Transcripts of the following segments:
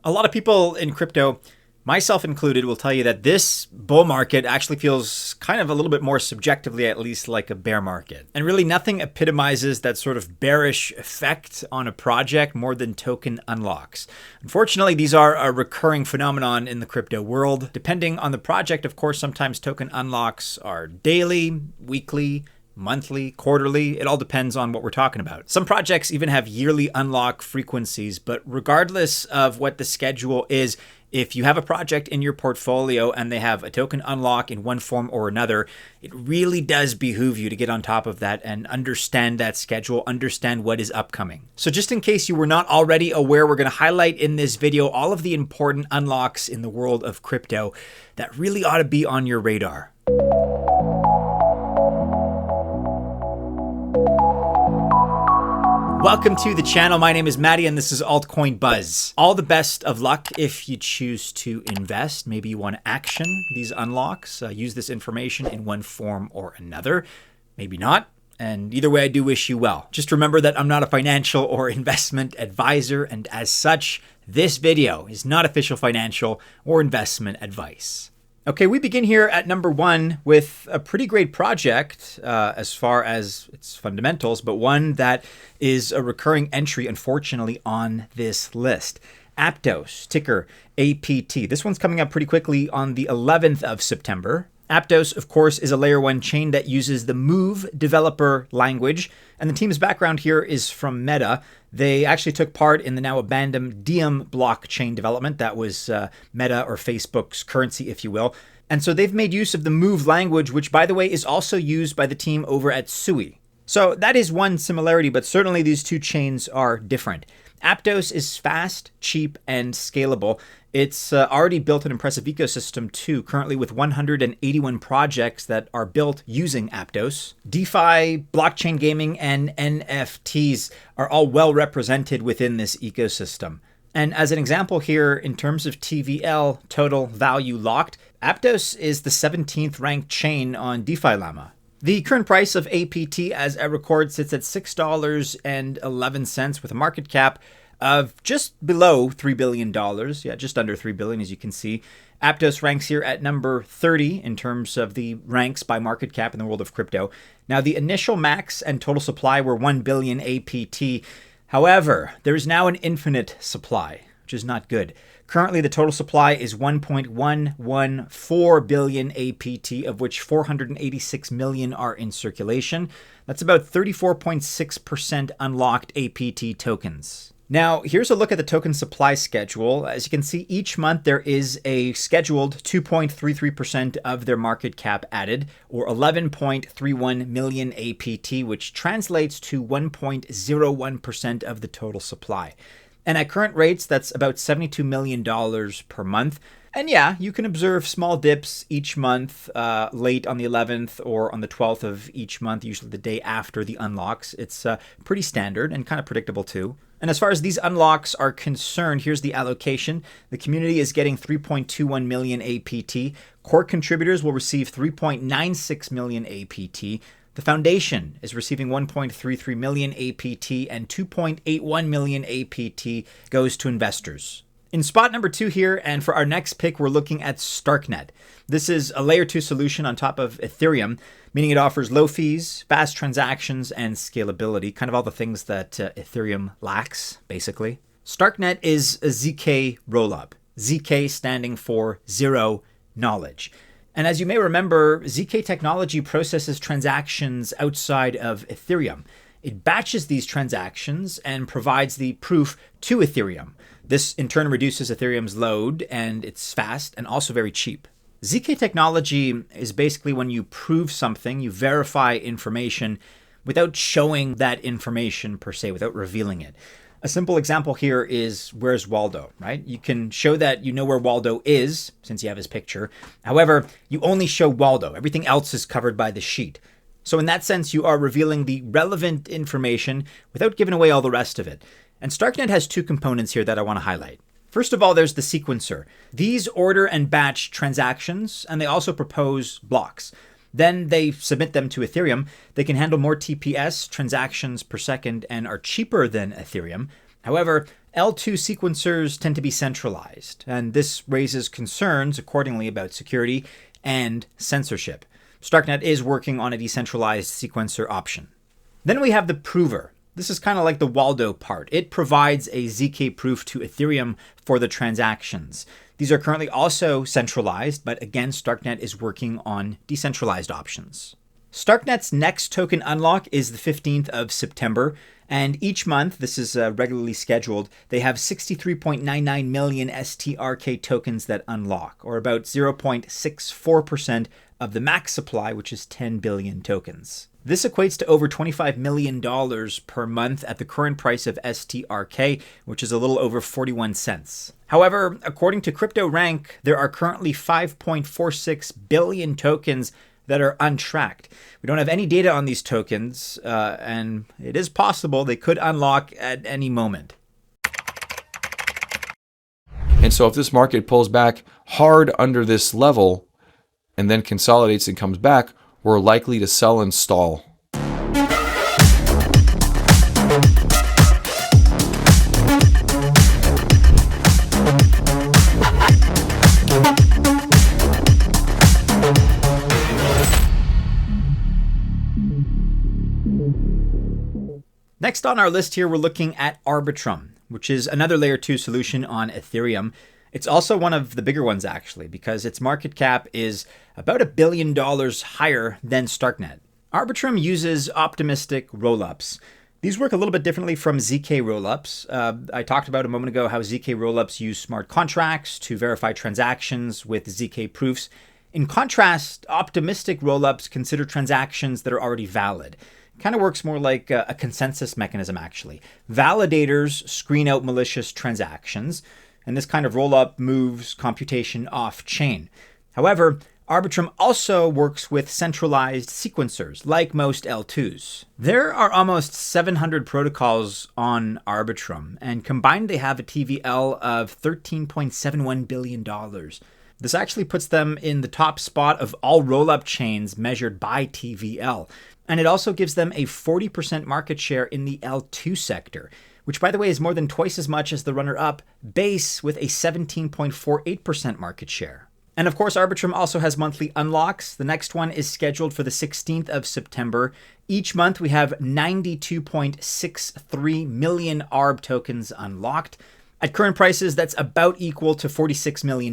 A lot of people in crypto, myself included, will tell you that this bull market actually feels kind of a little bit more subjectively, at least, like a bear market. And really nothing epitomizes that sort of bearish effect on a project more than token unlocks. Unfortunately, these are a recurring phenomenon in the crypto world. Depending on the project, of course, sometimes token unlocks are daily, weekly, monthly, quarterly. It all depends on what we're talking about. Some projects even have yearly unlock frequencies, but regardless of what the schedule is, if you have a project in your portfolio and they have a token unlock in one form or another, it really does behoove you to get on top of that and understand that schedule, understand what is upcoming. So just in case you were not already aware, we're going to highlight in this video all of the important unlocks in the world of crypto that really ought to be on your radar. Welcome to the channel. My name is Maddie and this is Altcoin Buzz. All the best of luck if you choose to invest. Maybe you want to action these unlocks, use this information in one form or another. Maybe not. And either way, I do wish you well. Just remember that I'm not a financial or investment advisor, and as such, this video is not official financial or investment advice. Okay, we begin here at number one with a pretty great project as far as its fundamentals, but one that is a recurring entry, unfortunately, on this list. Aptos, ticker APT. This one's coming up pretty quickly on the 11th of September. Aptos, of course, is a layer one chain that uses the Move developer language, and the team's background here is from Meta. They actually took part in the now abandoned Diem blockchain development. That was Meta or Facebook's currency, if you will. And so they've made use of the Move language, which, by the way, is also used by the team over at Sui. So that is one similarity, but certainly these two chains are different. Aptos is fast, cheap, and scalable. It's already built an impressive ecosystem too, currently with 181 projects that are built using Aptos. DeFi, blockchain gaming, and NFTs are all well represented within this ecosystem. And as an example here, in terms of TVL, total value locked, Aptos is the 17th ranked chain on DeFi Llama. The current price of APT as I record sits at $6.11 with a market cap of just below $3 billion. Yeah, just under $3 billion, as you can see. Aptos ranks here at number 30 in terms of the ranks by market cap in the world of crypto. Now, the initial max and total supply were 1 billion APT. However, there is now an infinite supply, which is not good. Currently, the total supply is 1.114 billion APT, of which 486 million are in circulation. That's about 34.6% unlocked APT tokens. Now, here's a look at the token supply schedule. As you can see, each month there is a scheduled 2.33% of their market cap added, or 11.31 million APT, which translates to 1.01% of the total supply. And at current rates, that's about $72 million per month. And yeah, you can observe small dips each month, late on the 11th or on the 12th of each month, usually the day after the unlocks. It's pretty standard and kind of predictable too. And as far as these unlocks are concerned, here's the allocation. The community is getting 3.21 million APT. Core contributors will receive 3.96 million APT. The foundation is receiving 1.33 million APT, and 2.81 million APT goes to investors. In spot number 2 here, and for our next pick, we're looking at StarkNet. This is a layer 2 solution on top of Ethereum, meaning it offers low fees, fast transactions, and scalability, kind of all the things that Ethereum lacks, basically. StarkNet is a ZK rollup, ZK standing for Zero Knowledge. And as you may remember, ZK technology processes transactions outside of Ethereum. It batches these transactions and provides the proof to Ethereum. This in turn reduces Ethereum's load, and it's fast and also very cheap. ZK technology is basically when you prove something, you verify information without showing that information per se, without revealing it. A simple example here is, where's Waldo, right? You can show that you know where Waldo is, since you have his picture. However, you only show Waldo. Everything else is covered by the sheet. So in that sense, you are revealing the relevant information without giving away all the rest of it. And StarkNet has two components here that I want to highlight. First of all, there's the sequencer. These order and batch transactions, and they also propose blocks. Then they submit them to Ethereum. They can handle more TPS, transactions per second, and are cheaper than Ethereum. However, L2 sequencers tend to be centralized, and this raises concerns accordingly about security and censorship. StarkNet is working on a decentralized sequencer option. Then we have the prover. This is kind of like the Waldo part. It provides a ZK proof to Ethereum for the transactions. These are currently also centralized, but again, StarkNet is working on decentralized options. StarkNet's next token unlock is the 15th of September, and each month, this is regularly scheduled, they have 63.99 million STRK tokens that unlock, or about 0.64% of the max supply, which is 10 billion tokens. This equates to over $25 million per month at the current price of STRK, which is a little over 41 cents. However, according to CryptoRank, there are currently 5.46 billion tokens that are untracked. We don't have any data on these tokens, and it is possible they could unlock at any moment. And so if this market pulls back hard under this level and then consolidates and comes back, we're likely to sell and stall. Next on our list here, we're looking at Arbitrum, which is another layer 2 solution on Ethereum. It's also one of the bigger ones, actually, because its market cap is about $1 billion higher than StarkNet. Arbitrum uses optimistic rollups. These work a little bit differently from ZK rollups. I talked about a moment ago how ZK rollups use smart contracts to verify transactions with ZK proofs. In contrast, optimistic rollups consider transactions that are already valid. Kind of works more like a consensus mechanism, actually. Validators screen out malicious transactions, and this kind of rollup moves computation off-chain. However, Arbitrum also works with centralized sequencers, like most L2s. There are almost 700 protocols on Arbitrum, and combined they have a TVL of $13.71 billion. This actually puts them in the top spot of all rollup chains measured by TVL. And it also gives them a 40% market share in the L2 sector, which by the way is more than twice as much as the runner-up Base with a 17.48% market share. And of course, Arbitrum also has monthly unlocks. The next one is scheduled for the 16th of September. Each month we have 92.63 million ARB tokens unlocked. At current prices, that's about equal to $46 million.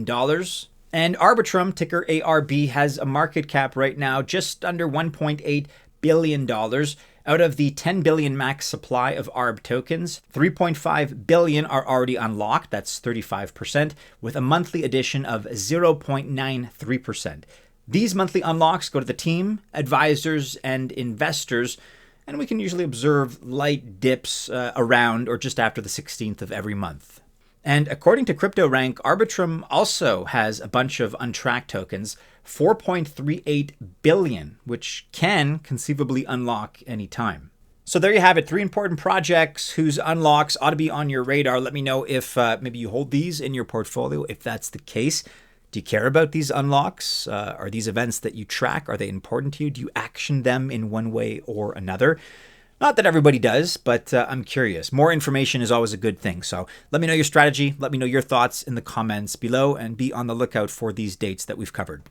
And Arbitrum, ticker ARB, has a market cap right now just under $1.8 billion. Out of the 10 billion max supply of ARB tokens, 3.5 billion are already unlocked, that's 35%, with a monthly addition of 0.93%. These monthly unlocks go to the team, advisors, and investors, and we can usually observe light dips around or just after the 16th of every month. And according to CryptoRank, Arbitrum also has a bunch of untracked tokens, 4.38 billion, which can conceivably unlock anytime. So there you have it, 3 important projects whose unlocks ought to be on your radar. Let me know if maybe you hold these in your portfolio. If that's the case, do you care about these unlocks? Are these events that you track? Are they important to you? Do you action them in one way or another? Not that everybody does, but I'm curious. More information is always a good thing. So let me know your strategy. Let me know your thoughts in the comments below, and be on the lookout for these dates that we've covered.